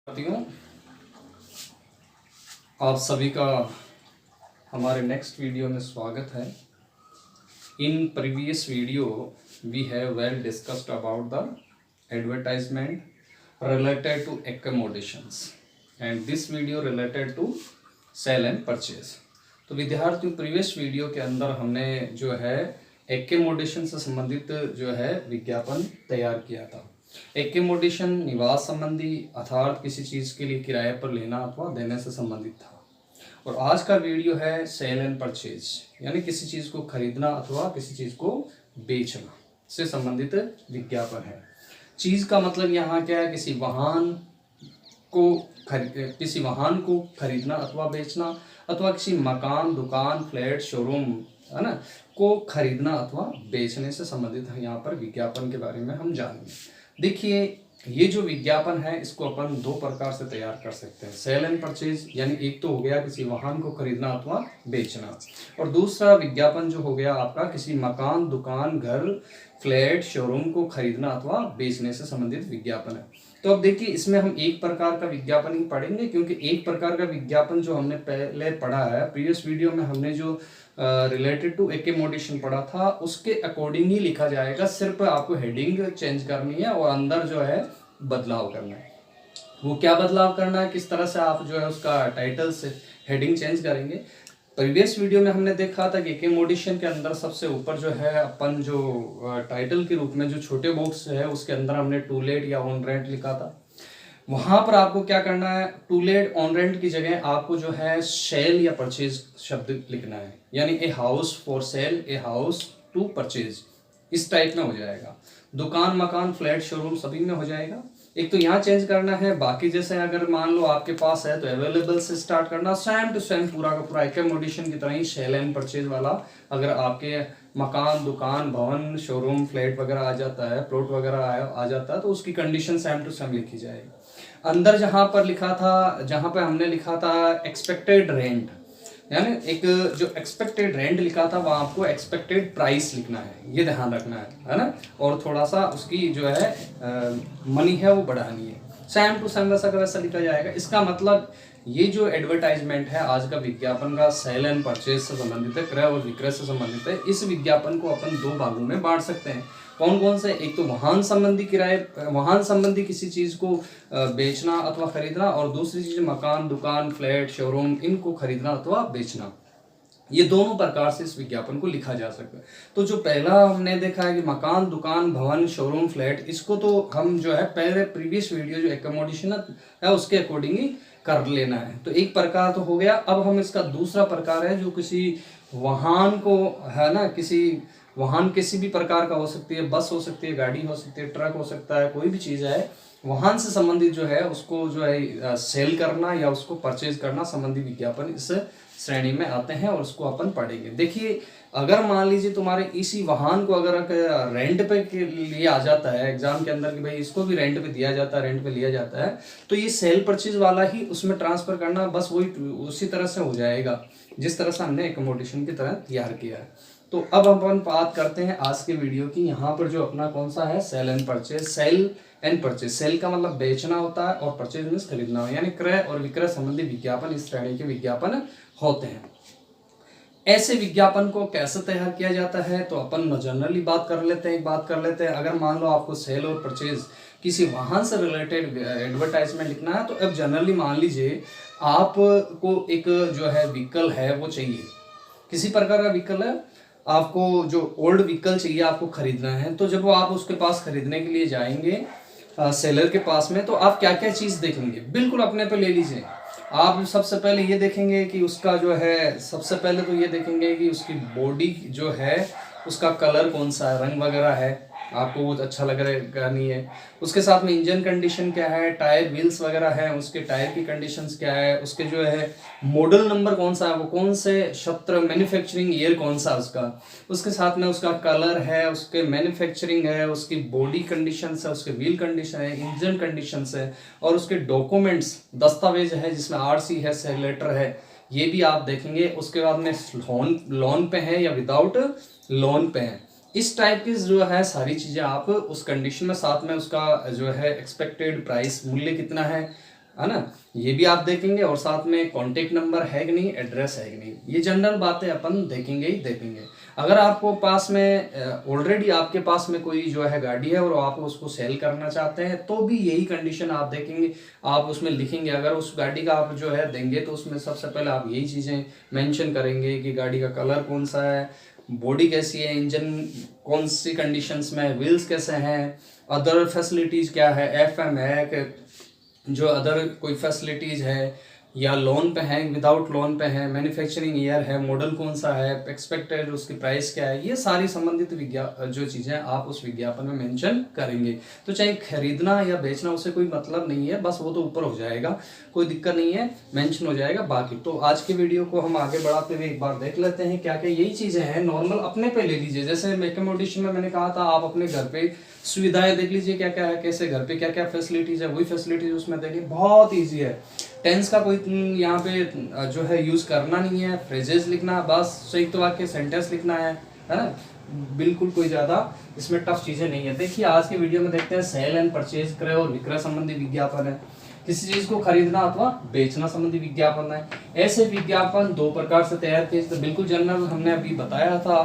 साथियों, आप सभी का हमारे नेक्स्ट वीडियो में स्वागत है। In previous video we have well discussed about the advertisement related to accommodations and this video related to sale and purchase. तो विद्यार्थियों, प्रीवियस वीडियो के अंदर हमने जो है एक्कोमोडेशन से संबंधित जो है विज्ञापन तैयार किया था। एक्कोमोडेशन निवास संबंधी अर्थात किसी चीज़ के लिए किराए पर लेना अथवा देने से संबंधित था। और आज का वीडियो है सेल एंड परचेज, यानी किसी चीज़ को खरीदना अथवा किसी चीज़ को बेचना से संबंधित विज्ञापन है। चीज़ का मतलब यहाँ क्या है? किसी वाहन को खरीदना अथवा बेचना, अथवा किसी मकान, दुकान, फ्लैट, शोरूम है ना को खरीदना अथवा बेचने से संबंधित है। यहाँ पर विज्ञापन के बारे में हम जानेंगे। देखिए, ये जो विज्ञापन है इसको अपन दो प्रकार से तैयार कर सकते हैं। सेल एंड परचेज, यानी एक तो हो गया किसी वाहन को खरीदना अथवा बेचना, और दूसरा विज्ञापन जो हो गया आपका किसी मकान, दुकान, घर, फ्लैट, शोरूम को खरीदना अथवा बेचने से संबंधित विज्ञापन है। तो अब देखिए, इसमें हम एक प्रकार का विज्ञापन ही पढ़ेंगे, क्योंकि एक प्रकार का विज्ञापन जो हमने पहले पढ़ा है प्रीवियस वीडियो में, हमने जो रिलेटेड टू एक्कोमोडेशन पढ़ा था उसके अकॉर्डिंग ही लिखा जाएगा। सिर्फ आपको हेडिंग चेंज करनी है और अंदर जो है बदलाव करना है। वो क्या बदलाव करना है, किस तरह से आप जो है उसका टाइटल से हेडिंग चेंज करेंगे। प्रीवियस वीडियो में हमने देखा था कि एक्कोमोडेशन के अंदर सबसे ऊपर जो है अपन जो टाइटल के रूप में जो छोटे बॉक्स है उसके अंदर हमने टू लेट या ऑन रेंट लिखा था। वहां पर आपको क्या करना है, टू लेट ऑन रेंट की जगह आपको जो है सेल या परचेज शब्द लिखना है, यानी a house for sale, a house to purchase, इस टाइप में हो जाएगा। दुकान, मकान, फ्लैट, शोरूम सभी में हो जाएगा। एक तो यहाँ चेंज करना है, बाकी जैसे अगर मान लो आपके पास है तो अवेलेबल से स्टार्ट करना, सेम टू सेम पूरा का पूरा एक्कोमोडेशन की तरह ही सेल एंड परचेज वाला। अगर आपके मकान, दुकान, भवन, शोरूम, फ्लैट वगैरह आ जाता है, प्लॉट वगैरह आ जाता है, तो उसकी कंडीशन सेम टू सेम लिखी जाएगी। अंदर जहां पर लिखा था, जहां पर हमने लिखा था एक्सपेक्टेड रेंट, यानी एक जो एक्सपेक्टेड रेंट लिखा था वहां आपको एक्सपेक्टेड प्राइस लिखना है, ये ध्यान रखना है ना। और थोड़ा सा उसकी जो है मनी है वो बढ़ानी है। सेम टू सेम वैसा का वैसा लिखा जाएगा। इसका मतलब ये जो एडवर्टाइजमेंट है आज का विज्ञापन का सेल एंड परचेज से संबंधित है, क्रय और विक्रय से संबंधित है। इस विज्ञापन को अपन दो भागों में बांट सकते हैं। कौन कौन से? एक तो वाहन संबंधी किसी चीज को बेचना अथवा खरीदना, और दूसरी चीज मकान, दुकान, फ्लैट, शोरूम, इनको खरीदना अथवा बेचना। ये दोनों प्रकार से इस विज्ञापन को लिखा जा सकता है। तो जो पहला हमने देखा है कि मकान, दुकान, भवन, शोरूम, फ्लैट, इसको तो हम जो है पहले प्रीवियस वीडियो जो एक्कोमोडेशन है उसके अकॉर्डिंग ही कर लेना है। तो एक प्रकार तो हो गया। अब हम इसका दूसरा प्रकार है जो किसी वाहन को है ना, किसी वाहन किसी भी प्रकार का हो सकती है, बस हो सकती है, गाड़ी हो सकती है, ट्रक हो सकता है, कोई भी चीज़ है वाहन से संबंधित जो है उसको जो है सेल करना या उसको परचेज करना संबंधी विज्ञापन इस श्रेणी में आते हैं और उसको अपन पढ़ेंगे। देखिए, अगर मान लीजिए तुम्हारे इसी वाहन को अगर रेंट पे के लिए आ जाता है एग्जाम के अंदर कि भाई इसको भी रेंट पे दिया जाता है, रेंट पे लिया जाता है, तो ये सेल परचेज वाला ही उसमें ट्रांसफर करना बस वही उसी तरह से हो जाएगा जिस तरह से हमने एक्कोमोडेशन की तरह तैयार किया है। तो अब अपन बात करते हैं आज के वीडियो की। यहाँ पर जो अपना कौन सा है, sale and purchase. Sale and purchase, sale का मतलब बेचना होता है और परचेज मीन्स खरीदना, यानी क्रय और विक्रय संबंधी विज्ञापन इस श्रेणी के विज्ञापन होते हैं। ऐसे विज्ञापन को कैसे तैयार किया जाता है तो अपन जनरली बात कर लेते हैं। अगर मान लो आपको सेल और परचेज किसी वाहन से रिलेटेड एडवर्टाइजमेंट लिखना है, तो अब जनरली मान लीजिए आपको एक जो है व्हीकल है वो चाहिए, किसी प्रकार का व्हीकल है, आपको जो ओल्ड व्हीकल चाहिए आपको खरीदना है। तो जब वो आप उसके पास खरीदने के लिए जाएंगे सेलर के पास में, तो आप क्या क्या चीज़ देखेंगे, बिल्कुल अपने पे ले लीजिए। आप सबसे पहले ये देखेंगे कि उसका जो है, सबसे पहले तो ये देखेंगे कि उसकी बॉडी जो है उसका कलर कौन सा है, रंग वगैरह है, आपको वो अच्छा लग रहा है नहीं है। उसके साथ में इंजन कंडीशन क्या है, टायर व्हील्स वगैरह है, उसके टायर की कंडीशंस क्या है, उसके जो है मॉडल नंबर कौन सा है, वो कौन से सत्र मैन्युफैक्चरिंग ईयर कौन सा उसका, उसके साथ में उसका कलर है, उसके मैन्युफैक्चरिंग है, उसकी बॉडी कंडीशंस है, उसके व्हील कंडीशन है, इंजन कंडीशंस है, और उसके डॉक्यूमेंट्स दस्तावेज है जिसमें आरसी है, सेल लेटर है, ये भी आप देखेंगे। उसके बाद में लोन पे है या विदाउट लोन पे है, इस टाइप की जो है सारी चीज़ें आप उस कंडीशन में, साथ में उसका जो है एक्सपेक्टेड प्राइस, मूल्य कितना है, है ना, ये भी आप देखेंगे, और साथ में कॉन्टेक्ट नंबर है कि नहीं, एड्रेस है कि नहीं, ये जनरल बातें अपन देखेंगे ही देखेंगे। अगर आपको पास में ऑलरेडी आपके पास में कोई जो है गाड़ी है और आप उसको सेल करना चाहते हैं तो भी यही कंडीशन आप देखेंगे, आप उसमें लिखेंगे। अगर उस गाड़ी का आप जो है देंगे तो उसमें सबसे पहले आप यही चीज़ें मेंशन करेंगे कि गाड़ी का कलर कौन सा है, बॉडी कैसी है, इंजन कौन सी कंडीशंस में, व्हील्स कैसे हैं, अदर फैसिलिटीज़ क्या है, एफएम है कि जो अदर कोई फैसिलिटीज़ है, या लोन पे है, विदाउट लोन पे है, मैन्युफैक्चरिंग ईयर है, मॉडल कौन सा है, एक्सपेक्टेड उसकी प्राइस क्या है, ये सारी संबंधित जो चीज़ें आप उस विज्ञापन में मेंशन करेंगे। तो चाहे खरीदना या बेचना उससे कोई मतलब नहीं है, बस वो तो ऊपर हो जाएगा, कोई दिक्कत नहीं है, मेंशन हो जाएगा। बाकी तो आज की वीडियो को हम आगे बढ़ाते हुए एक बार देख लेते हैं क्या क्या यही चीज़ें हैं नॉर्मल अपने पे ले लीजिए। जैसे एकोमोडेशन में मैंने कहा था, आप अपने घर पे सुविधाएं देख लीजिए क्या क्या है, कैसे घर पे क्या क्या फैसिलिटीज़ है, वही फैसिलिटीज़ उसमें देखिए, बहुत ईजी है। टेंस का कोई यहाँ पे जो है यूज करना नहीं है, फ्रेजेस लिखना, बस संयुक्त वाक्य सेंटेंस लिखना है ना, बिल्कुल कोई ज्यादा इसमें टफ चीजें नहीं है। देखिए आज की वीडियो में देखते हैं सेल एंड परचेज, क्रय और विक्रय संबंधी विज्ञापन है, किसी चीज को खरीदना अथवा बेचना संबंधी विज्ञापन है। ऐसे विज्ञापन दो प्रकार से तैयार किए, तो बिल्कुल जनरल हमने अभी बताया था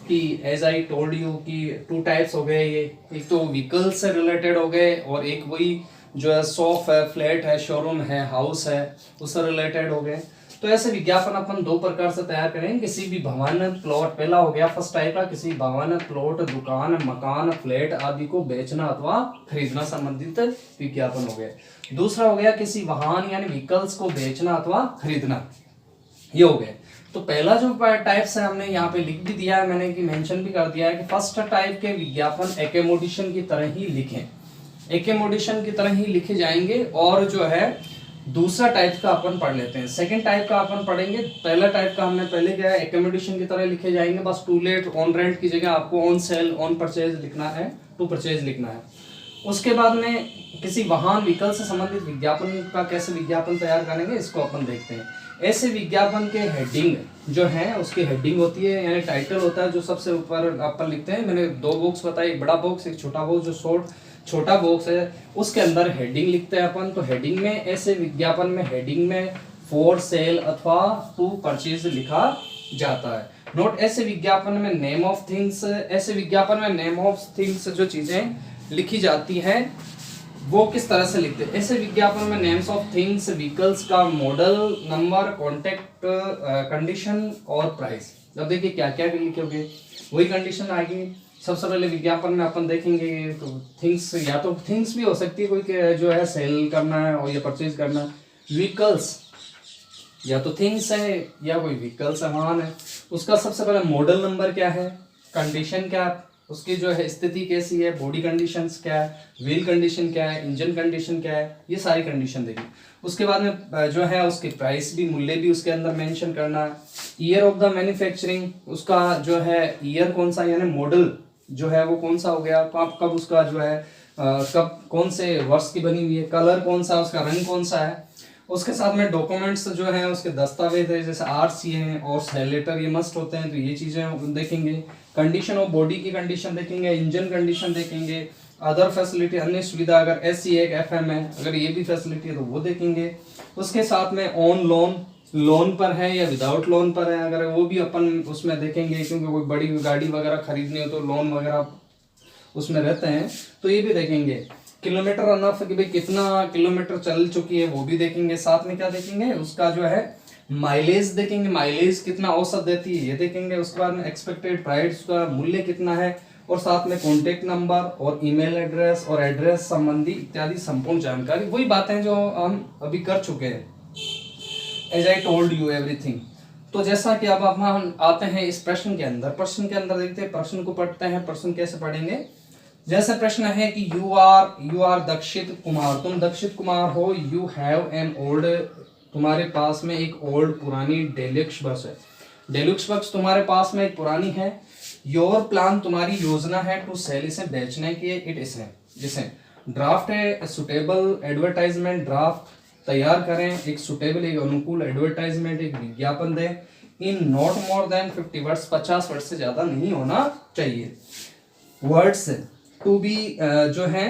कि एज आई टोल्ड यू कि 2 टाइप्स हो गए, ये एक तो व्हीकल से रिलेटेड हो गए और एक वही जो है शॉप है, फ्लैट है, शोरूम है, हाउस है, उससे रिलेटेड हो गए। तो ऐसे विज्ञापन अपन 2 प्रकार से तैयार करेंगे, किसी भी भवन, प्लॉट, पहला हो गया फर्स्ट टाइप का, किसी भवन, प्लॉट, दुकान, मकान, फ्लैट आदि को बेचना अथवा खरीदना संबंधित विज्ञापन हो गए। दूसरा हो गया किसी वाहन यानी व्हीकल्स को बेचना अथवा खरीदना, ये हो गए। तो पहला जो टाइप्स है हमने यहाँ पे लिख भी दिया है मैंने, कि मेंशन भी कर दिया है कि फर्स्ट टाइप के विज्ञापन एकोमोडेशन की तरह ही लिखें, एकोमोडेशन की तरह ही लिखे जाएंगे। और जो है दूसरा टाइप का अपन पढ़ लेते हैं, सेकंड टाइप का अपन पढ़ेंगे। पहला टाइप का हमने पहले क्या है, एकोमोडेशन की तरह लिखे जाएंगे, बस टू लेट, ऑन रेंट की जगह आपको ऑन सेल, ऑन परचेज लिखना है, टू परचेज लिखना है। उसके बाद में किसी वाहन व्हीकल से संबंधित विज्ञापन का कैसे विज्ञापन तैयार करेंगे, इसको अपन देखते हैं। ऐसे विज्ञापन के हेडिंग जो है, उसकी हेडिंग होती है यानी टाइटल होता है, जो सबसे ऊपर अपन लिखते हैं। मैंने 2 बॉक्स बताए, एक बड़ा बॉक्स, एक छोटा बॉक्स। जो छोटा बॉक्स है उसके अंदर हेडिंग लिखते हैं अपन। तो हेडिंग में, ऐसे विज्ञापन में हेडिंग में फॉर सेल अथवा टू परचेज लिखा जाता है। नोट, ऐसे विज्ञापन में नेम ऑफ थिंग्स, ऐसे विज्ञापन में नेम ऑफ थिंग्स जो चीजें लिखी जाती हैं वो किस तरह से लिखते हैं। ऐसे विज्ञापन में नेम्स ऑफ थिंग्स, व्हीकल्स का मॉडल नंबर, कॉन्टेक्ट, कंडीशन और प्राइस। अब देखिए क्या क्या लिखे होंगे, वही कंडीशन आएगी। सबसे पहले विज्ञापन में अपन देखेंगे तो थिंग्स, या तो थिंग्स भी हो सकती है कोई जो है सेल करना है और या परचेज करना है। व्हीकल्स या तो थिंग्स है या कोई व्हीकल सामान है, उसका सबसे पहले मॉडल नंबर क्या है, कंडीशन क्या है, उसकी जो है स्थिति कैसी है, बॉडी कंडीशंस क्या है, व्हील कंडीशन क्या है, इंजन कंडीशन क्या है, ये सारी कंडीशन देखिए। उसके बाद में जो है उसकी प्राइस भी, मूल्य भी उसके अंदर मेंशन करना है। ईयर ऑफ द मैन्युफैक्चरिंग, उसका जो है ईयर कौन सा यानी मॉडल जो है वो कौन सा हो गया, कब उसका जो है कब कौन से वर्ष की बनी हुई है, कलर कौन सा, उसका रंग कौन सा है। उसके साथ में डॉक्यूमेंट्स जो है उसके दस्तावेज है, जैसे आरसी हैं और सेल लेटर, ये मस्ट होते हैं, तो ये चीज़ें देखेंगे। कंडीशन ऑफ बॉडी की कंडीशन देखेंगे, इंजन कंडीशन देखेंगे, अदर फैसिलिटी, अन्य सुविधा, अगर एससी है, एफएम है, अगर ये भी फैसिलिटी है तो वो देखेंगे। उसके साथ में ऑन लोन, लोन पर है या विदाउट लोन पर है, अगर वो भी अपन उसमें देखेंगे, क्योंकि कोई बड़ी गाड़ी वगैरह खरीदनी हो तो लोन वगैरह उसमें रहते हैं, तो ये भी देखेंगे। किलोमीटर अनफ, कि भाई कितना किलोमीटर चल चुकी है, वो भी देखेंगे। साथ में क्या देखेंगे, उसका जो है माइलेज देखेंगे, माइलेज कितना औसत देती है ये देखेंगे। उसके बाद में एक्सपेक्टेड प्राइस, का मूल्य कितना है, और साथ में कॉन्टेक्ट नंबर और ईमेल एड्रेस और एड्रेस संबंधी इत्यादि संपूर्ण जानकारी, वही बातें जो हम अभी कर चुके हैं, as I told you everything. तो जैसा कि अब हम आते हैं इस प्रश्न के अंदर, प्रश्न के अंदर देखते हैं, प्रश्न को पढ़ते हैं। प्रश्न कैसे पढ़ेंगे, जैसे प्रश्न है कि यू आर दक्षित कुमार, तुम दक्षित कुमार हो। यू हैव एन ओल्ड, तुम्हारे पास में एक ओल्ड पुरानी डेलक्स बस है, डेलक्स बस तुम्हारे पास में एक पुरानी है। योर प्लान, तुम्हारी योजना है, टू सेल, इसे बेचने की। इट इसे, जिसे ड्राफ्ट है सुटेबल एडवर्टाइजमेंट, ड्राफ्ट तैयार करें, एक सुटेबल, एक अनुकूल एडवर्टाइजमेंट, एक विज्ञापन दें। In not more than 50 words, 50 word से ज्यादा नहीं होना चाहिए। वर्ड्स टू बी जो है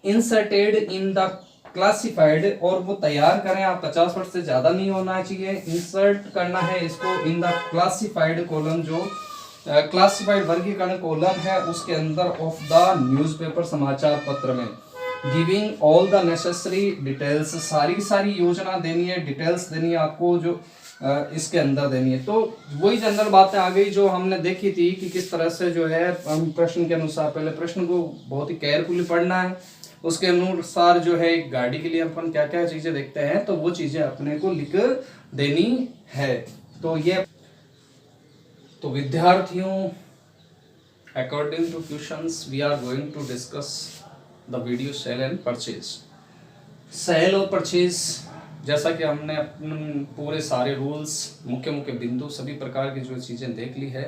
इंसर्टेड इन द क्लासिफाइड, और वो तैयार करें आप, 50 वर्ष से ज्यादा नहीं होना चाहिए। इंसर्ट करना है इसको इन द क्लासिफाइड कॉलम, जो क्लासिफाइड वर्गीकरण कॉलम है उसके अंदर ऑफ द न्यूज़पेपर, समाचार पत्र में। Giving all the necessary details, सारी योजना देनी है, डिटेल्स देनी है आपको, जो इसके अंदर देनी है। तो वही जनरल बातें आ गई जो हमने देखी थी कि किस तरह से जो है हम प्रश्न के अनुसार, पहले प्रश्न को बहुत ही केयरफुली पढ़ना है, उसके अनुसार जो है एक गाड़ी के लिए अपन क्या क्या चीजें देखते हैं तो वो चीजें अपने को लिख देनी है। तो ये तो विद्यार्थियों, according to questions we are going to discuss the video sale and purchase. Sale और परचेज, जैसा कि हमने अपने पूरे सारे रूल्स, मुख्य मुख्य बिंदु, सभी प्रकार की जो चीज़ें देख ली है,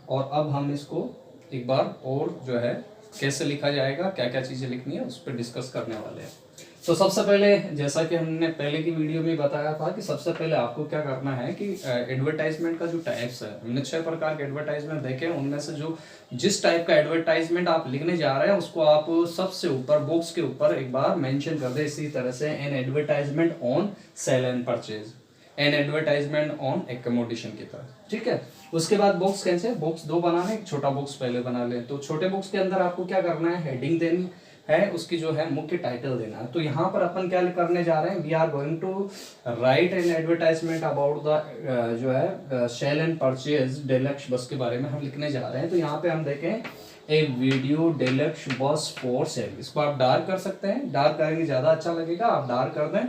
और अब हम इसको एक बार और जो है कैसे लिखा जाएगा, क्या क्या चीज़ें लिखनी है उस पर डिस्कस करने वाले हैं। तो सबसे पहले, जैसा कि हमने पहले की वीडियो में बताया था कि सबसे पहले आपको क्या करना है कि एडवर्टाइजमेंट का जो टाइप्स है, हमने 6 प्रकार के एडवर्टाइजमेंट देखे, उनमें से जो जिस टाइप का एडवर्टाइजमेंट आप लिखने जा रहे हैं उसको आप सबसे ऊपर बॉक्स के ऊपर एक बार मेंशन कर दे, इसी तरह से an advertisement on sale and purchase, an advertisement on accommodation की तरह, ठीक है। उसके बाद बॉक्स कैसे, बॉक्स 2 बनाना, एक छोटा बॉक्स पहले बना लें। तो छोटे बॉक्स के अंदर आपको क्या करना है, हेडिंग देनी है, उसकी जो है मुख्य टाइटल देना है। तो यहाँ पर अपन क्या करने जा रहे हैं, we are going to write an advertisement about the जो है सेल एंड परचेज डेलक्स बस के बारे में हम लिखने जा रहे हैं। तो यहाँ पे हम देखें ए वीडियो डेलक्स बस फॉर सेल, इसको आप डार्क कर सकते हैं, डार्क करेंगे ज़्यादा अच्छा लगेगा, आप डार्क कर दें।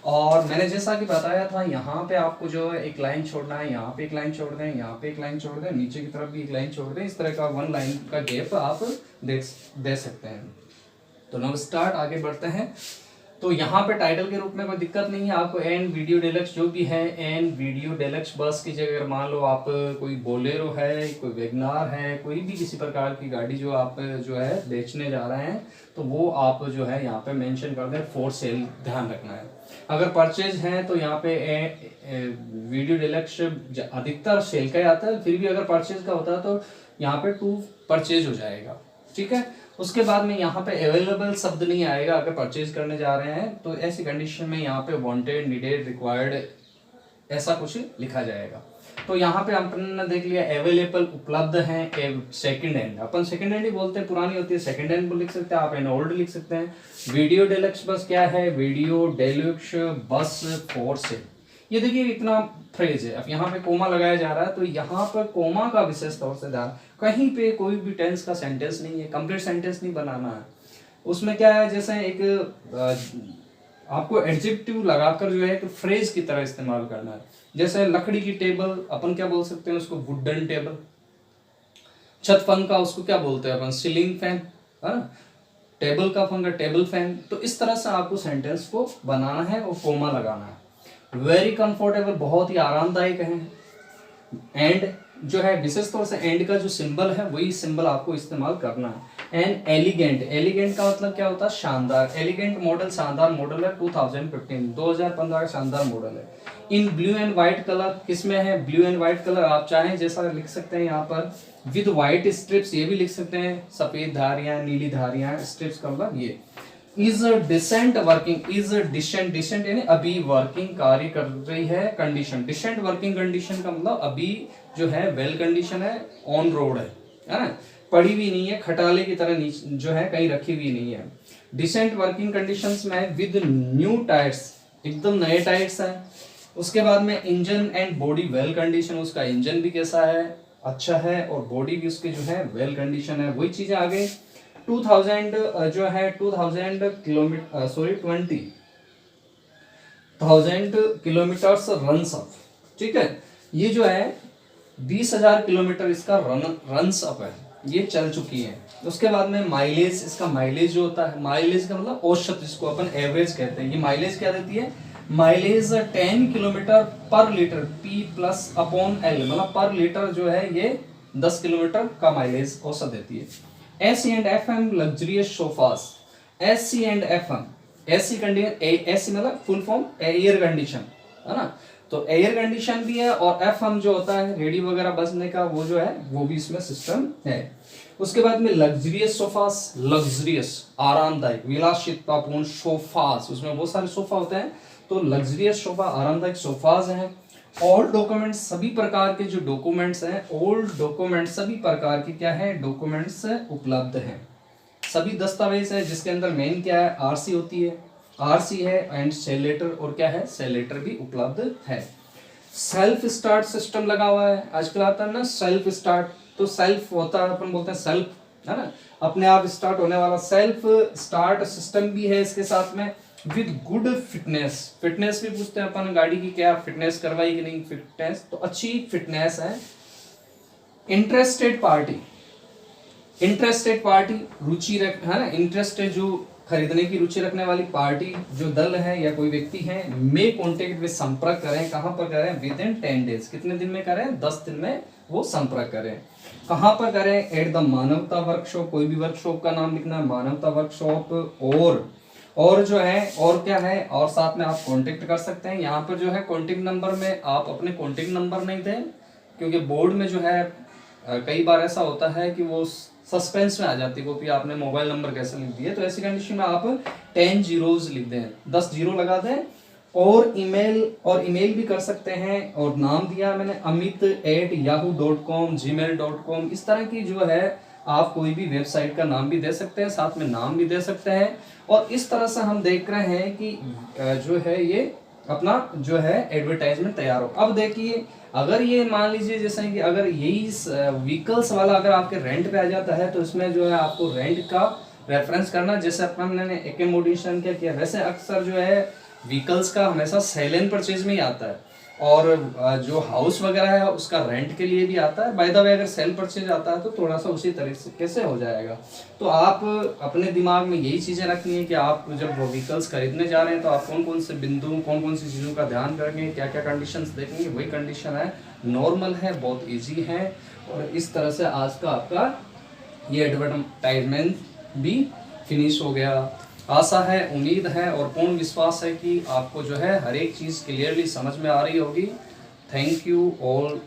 और मैंने जैसा कि बताया था, यहाँ पे आपको जो है एक लाइन छोड़ना है, यहाँ पे एक लाइन छोड़ दें, यहाँ पे एक लाइन छोड़ दें, नीचे की तरफ भी एक लाइन छोड़ दें, इस तरह का 1 लाइन का गैप आप दे सकते हैं। तो नाउ स्टार्ट, आगे बढ़ते हैं। तो यहाँ पे टाइटल के रूप में कोई दिक्कत नहीं है, आपको एन वीडियो डेलक्स जो भी है, एन वीडियो डेलक्स बस की जगह मान लो आप कोई बोलेरो है, कोई वैगनार है, कोई भी किसी प्रकार की गाड़ी जो आप जो है बेचने जा रहे हैं, तो वो आप जो है यहाँ पे मेंशन कर दें, फॉर सेल, ध्यान रखना है। अगर परचेज है तो यहाँ पे वीडियो डेलक्स अधिकतर सेल का ही आता है, फिर भी अगर परचेज का होता है तो यहाँ पे टू परचेज हो जाएगा, ठीक है। उसके बाद में यहाँ पे अवेलेबल शब्द नहीं आएगा अगर परचेज करने जा रहे हैं, तो ऐसी कंडीशन में यहाँ पे वांटेड, नीडेड, रिक्वायर्ड ऐसा कुछ लिखा जाएगा। तो यहाँ पे अपन ने देख लिया अवेलेबल, उपलब्ध है, सेकंड हैंड, अपन सेकंड हैंड ही बोलते हैं, पुरानी होती है, सेकंड हैंड लिख सकते हैं आप, एन ओल्ड लिख सकते हैं। वीडियो डेलक्स बस क्या है, वीडियो डेलक्स बस फॉर सेल। ये देखिए इतना फ्रेज है, अब यहाँ पे कोमा लगाया जा रहा है, तो यहाँ पर कोमा का विशेष तौर से ध्यान, कहीं पे कोई भी टेंस का सेंटेंस नहीं है, कंप्लीट सेंटेंस नहीं बनाना है। उसमें क्या है, जैसे एक आपको एडजेक्टिव लगाकर जो है एक फ्रेज की तरह इस्तेमाल करना है। जैसे लकड़ी की टेबल, अपन क्या बोल सकते हैं उसको, वुडन टेबल। छत पंखा, उसको क्या बोलते हैं अपन, सीलिंग फैन, है ना। टेबल का पंखा, टेबल फैन। तो इस तरह से आपको सेंटेंस को बनाना है और कोमा लगाना है। वेरी कंफर्टेबल, बहुत ही आरामदायक है। एंड जो है विशेष तौर से एंड का जो सिंबल है वही सिंबल आपको इस्तेमाल करना है। एंड एलिगेंट, एलिगेंट का मतलब क्या होता है, शानदार। एलिगेंट मॉडल, शानदार मॉडल है, 2015 का शानदार मॉडल है। In blue and white colour, किसमें है, ब्लू एंड व्हाइट कलर। आप चाहें जैसा लिख सकते हैं यहाँ पर विद व्हाइट स्ट्रिप्स, ये भी लिख सकते हैं, सफेद धारियां, नीली धारियां, स्ट्रिप्स का मतलब ये। Is decent working, is decent, decent यानी अभी वर्किंग, कार्य कर रही है, कंडीशन। डिसेंट वर्किंग कंडीशन का मतलब अभी जो है वेल कंडीशन है, ऑन रोड है ना, पड़ी हुई नहीं है, खटाले की तरह जो है कहीं रखी हुई नहीं है। डिसेंट वर्किंग कंडीशंस में विद न्यू टायर्स, एकदम नए टायर्स हैं। उसके बाद में engine and body well condition, उसका इंजन भी कैसा है, अच्छा है, और बॉडी भी उसकी जो है वेल कंडीशन है। वही चीजें आगे 2000 जो है 2000 kilometre, sorry 20,000 kilometres runs up, ठीक है। ये जो है 20,000 किलोमीटर इसका रन्स अप है, ये चल चुकी है। उसके बाद में माइलेज, इसका माइलेज जो होता है, माइलेज का मतलब औसत, जिसको अपन एवरेज कहते हैं। ये माइलेज क्या देती है, माइलेज 10 किलोमीटर पर litre, P plus upon L, मतलब पर लीटर जो है ये 10 किलोमीटर का माइलेज औसत देती है। AC&FM luxurious sofas, AC&FM, AC condition, AC मतलब फुल फॉर्म एयर कंडीशन, है ना। तो एयर कंडीशन भी है, और एफ हम जो होता है रेडियो वगैरह बजने का वो जो है वो भी इसमें सिस्टम है। उसके बाद में लग्जरियस सोफास, लग्जरियस आरामदायक विलासितापूर्ण सोफास, उसमें बहुत सारे सोफा होते हैं, तो लग्जरियस सोफा आरामदायक सोफाज हैं। ओल्ड डॉक्यूमेंट्स, सभी प्रकार के जो डॉक्यूमेंट्स हैं, ओल्ड डॉक्यूमेंट्स सभी प्रकार के क्या है डॉक्यूमेंट्स उपलब्ध हैं, सभी दस्तावेज है जिसके अंदर मेन क्या है आरसी होती है, आरसी है एंड सेल लेटर, और क्या है सेल लेटर भी उपलब्ध है। सेल्फ स्टार्ट सिस्टम लगा हुआ है, आजकल आता है ना सेल्फ स्टार्ट, तो सेल्फ होता है अपन बोलते हैं सेल्फ, है ना, अपने आप स्टार्ट होने वाला सेल्फ स्टार्ट सिस्टम भी है इसके साथ में, विद गुड फिटनेस, फिटनेस भी पूछते हैं अपन गाड़ी की क्या फिटनेस करवाई कि नहीं, फिटनेस तो अच्छी फिटनेस है। इंटरेस्टेड पार्टी, इंटरेस्टेड पार्टी रुचि रख, है ना, इंटरेस्टेड जो खरीदने की रुचि रखने वाली पार्टी जो दल है या कोई व्यक्ति है, मे कॉन्टेक्ट विद संपर्क करें, कहां पर करें, विद इन 10 डेज, कितने दिन में करें 10 दिन में वो संपर्क करें। कहां पर करें, एट द मानवता वर्कशॉप, कोई भी वर्कशॉप का नाम लिखना है मानवता वर्कशॉप, और जो है और क्या है, और साथ में आप कांटेक्ट कर सकते हैं। यहाँ पर जो है कांटेक्ट नंबर में आप अपने कांटेक्ट नंबर नहीं दें, क्योंकि बोर्ड में जो है कई बार ऐसा होता है कि वो सस्पेंस में आ जाती है कॉपी, आपने मोबाइल नंबर कैसे लिख दिए, तो ऐसी कंडीशन में आप 10 जीरोज लिख दें, 10 जीरो लगा दें, और ईमेल भी कर सकते हैं, और नाम दिया मैंने amit@yahoo.com gmail.com, इस तरह की जो है आप कोई भी वेबसाइट का नाम भी दे सकते हैं, साथ में नाम भी दे सकते हैं। और इस तरह से हम देख रहे हैं कि जो है ये अपना जो है एडवर्टाइजमेंट तैयार हो। अब देखिए अगर ये मान लीजिए जैसे कि अगर यही व्हीकल्स वाला अगर आपके रेंट पे आ जाता है, तो इसमें जो है आपको रेंट का रेफरेंस करना, जैसे अपन ने एकोमोडेशन क्या किया, वैसे अक्सर जो है व्हीकल्स का हमेशा सेल एंड परचेज में ही आता है, और जो हाउस वगैरह है उसका रेंट के लिए भी आता है। बाय द वे अगर सेल परचेज आता है तो थोड़ा सा उसी तरीके से हो जाएगा। तो आप अपने दिमाग में यही चीज़ें रखनी है कि आप जब व्हीकल्स खरीदने जा रहे हैं तो आप कौन कौन से बिंदु, कौन कौन सी चीज़ों का ध्यान रखेंगे, क्या क्या कंडीशंस देखेंगे, वही कंडीशन है, नॉर्मल है, बहुत ईजी है। और इस तरह से आज का आपका ये एडवर्टाइजमेंट भी फिनिश हो गया। आशा है, उम्मीद है और पूर्ण विश्वास है कि आपको जो है हर एक चीज़ क्लियरली समझ में आ रही होगी। Thank you all.